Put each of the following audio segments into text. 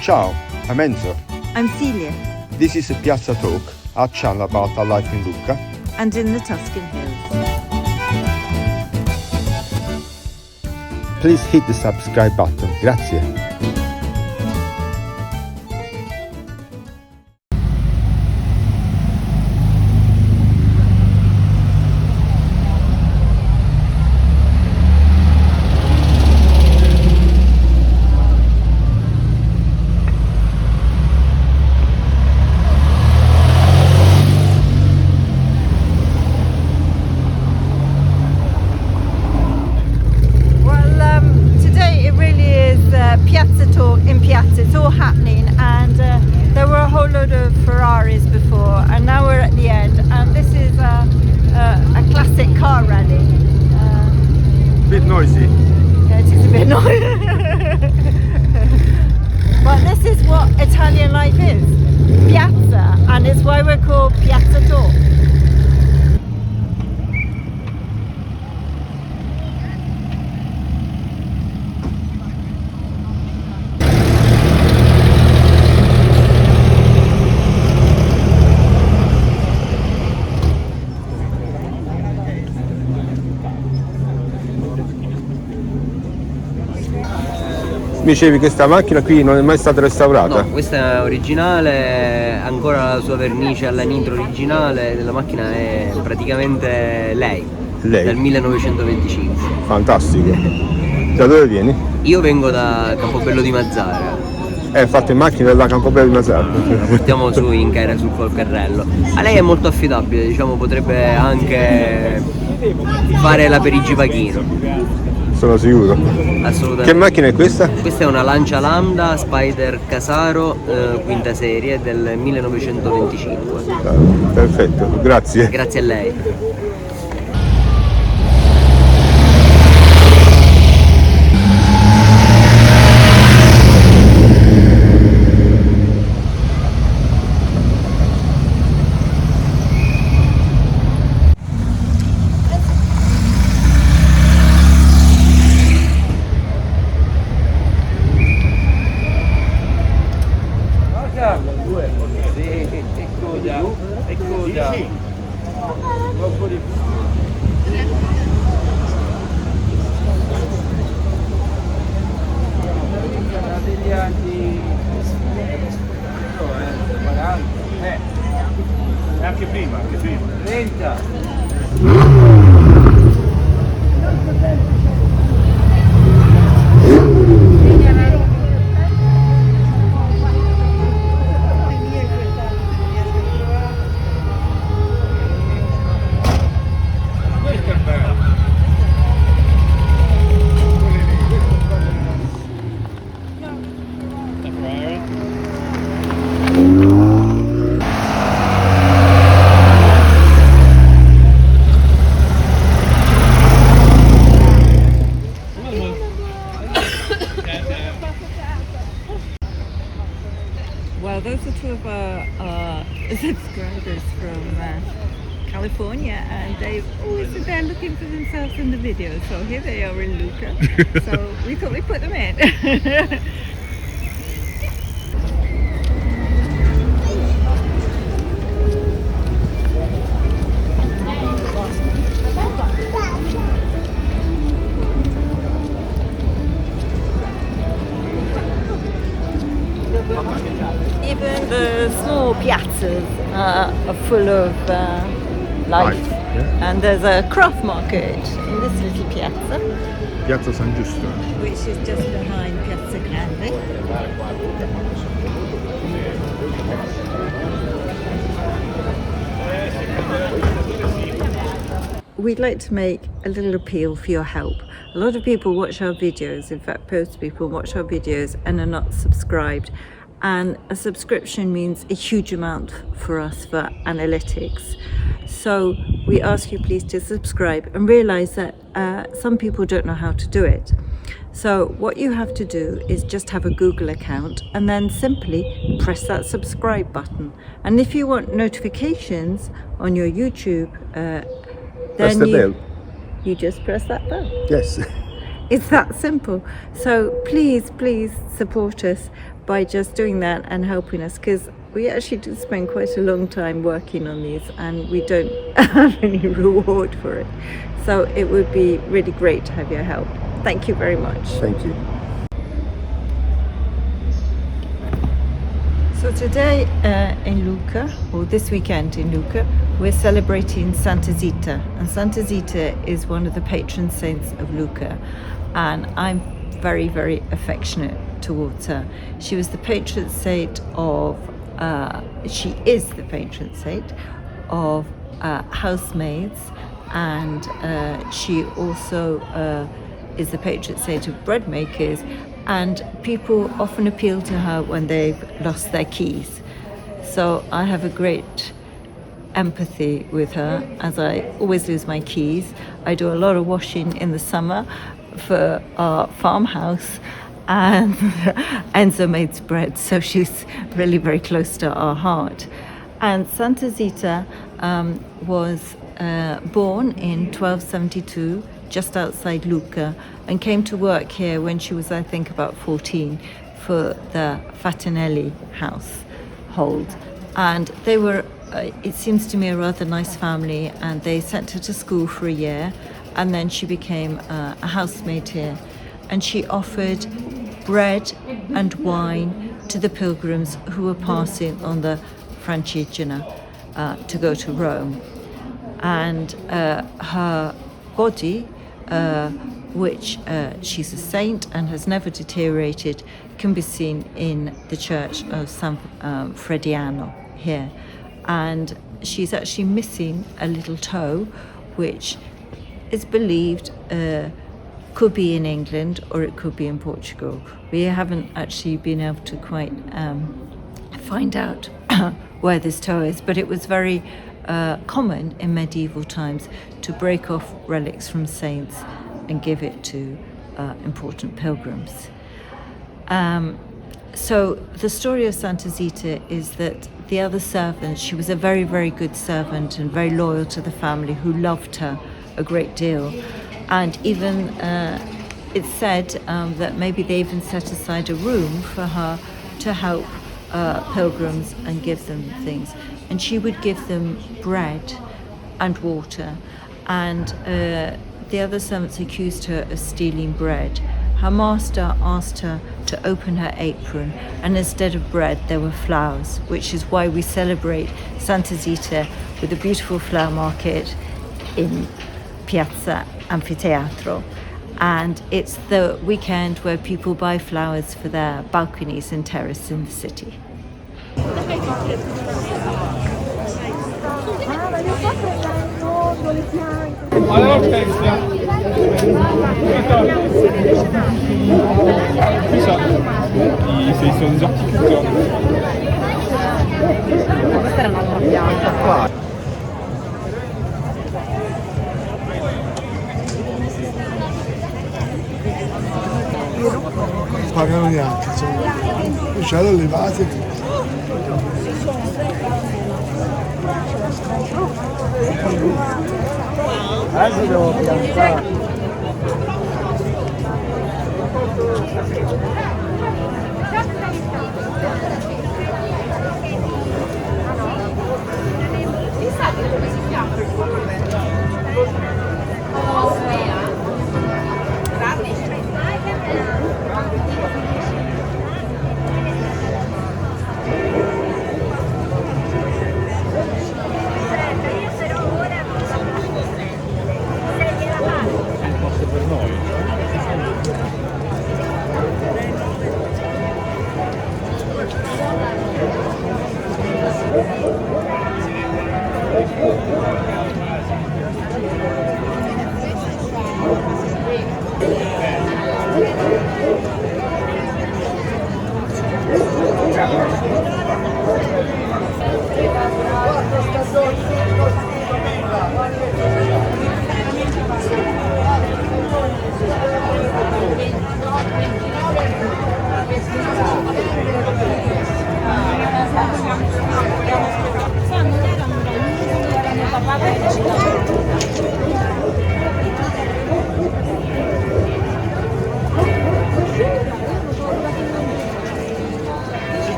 Ciao, I'm Enzo. I'm Celia. This is Piazza Talk, our channel about our life in Lucca And in the Tuscan hills. Please hit the subscribe button. Grazie. Piazza Talk in Piazza, it's all happening, and there were a whole load of Ferraris before, and now we're at the end, and this is a classic car rally. Bit noisy. Yeah, it is a bit noisy. But this is what Italian life is, Piazza, and it's why we're called Piazza Talk. Mi dicevi che questa macchina qui non è mai stata restaurata? No, questa è originale, ancora la sua vernice alla nitro originale della macchina è praticamente lei. Dal 1925. Fantastico. Da dove vieni? Io vengo da Campobello di Mazzara. Fatto in macchina da Campobello di Mazzara. Portiamo su in carre sul carrello. A lei è molto affidabile, diciamo, potrebbe anche fare la Perigi Pachino. Sono sicuro. Assolutamente. Che macchina è questa? Questa è una Lancia Lambda Spider Casaro, quinta serie del 1925. Perfetto, grazie. Grazie a lei. Anche prima. 30. Well, those are two of our subscribers from California, and they've always been there looking for themselves in the video. So here they are in Lucca. So we thought we'd put them in. Even the small piazzas are full of life. Yeah. And there's a craft market in this little piazza, Piazza San Giusto. which is just behind Piazza Grande. We'd like to make a little appeal for your help. A lot of people watch our videos, in fact most people watch our videos and are not subscribed, and a subscription means a huge amount for us for analytics. So we ask you please to subscribe and realize that some people don't know how to do it. So what you have to do is just have a Google account and then simply press that subscribe button. And if you want notifications on your YouTube, Press the bell. you just press that bell. Yes. It's that simple. So please support us by just doing that and helping us, because we actually do spend quite a long time working on these and we don't have any reward for it. So it would be really great to have your help. Thank you very much. Thank you. So today in Lucca, or this weekend in Lucca, we're celebrating Santa Zita. And Santa Zita is one of the patron saints of Lucca. And I'm very, very affectionate towards her. She was the patron saint of, she is the patron saint of housemaids. And she also is the patron saint of bread makers. And people often appeal to her when they've lost their keys. So I have a great empathy with her, as I always lose my keys. I do a lot of washing in the summer for our farmhouse, and Enzo makes bread, so she's really very close to our heart. And Santa Zita was born in 1272, just outside Lucca, and came to work here when she was, I think, about 14 for the Fatinelli household. And they were, it seems to me, a rather nice family, and they sent her to school for a year, and then she became a housemaid here. And she offered bread and wine to the pilgrims who were passing on the Francigena to go to Rome. And her body, which she's a saint and has never deteriorated, can be seen in the church of San Frediano here. And she's actually missing a little toe, which is believed could be in England or it could be in Portugal. We haven't actually been able to quite find out where this toe is, but it was very common in medieval times to break off relics from saints and give it to important pilgrims. So the story of Santa Zita is that the other servants, she was a very, very good servant and very loyal to the family, who loved her a great deal. And even it's said that maybe they even set aside a room for her to help pilgrims and give them things. And she would give them bread and water. And the other servants accused her of stealing bread. Her master asked her to open her apron, and instead of bread there were flowers, which is why we celebrate Santa Zita with a beautiful flower market in Piazza Amphitheatre. And it's the weekend where people buy flowers for their balconies and terrace in the city. Sei sono des horticulteurs. Questa era un'altra pianta qua. Non pagano neanche, cioè, uccelli allevati. Adesso devo piantare. Come si chiama?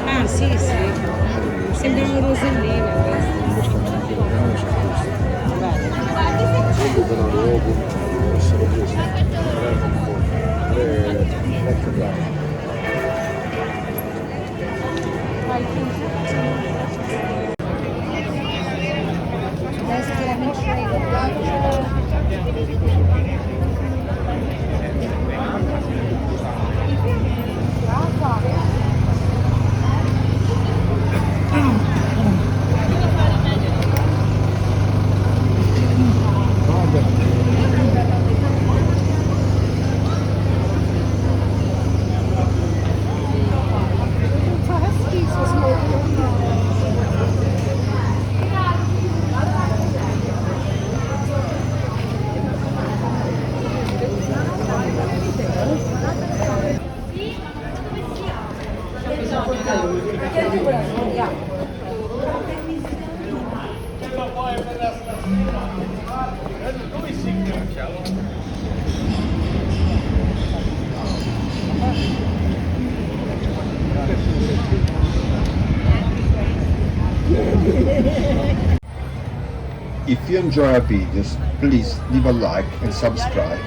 Ah sì, sì. Sembra un rosellino questo. If you enjoy our videos, please leave a like and subscribe.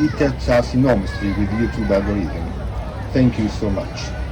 It helps us enormously with the YouTube algorithm. Thank you so much.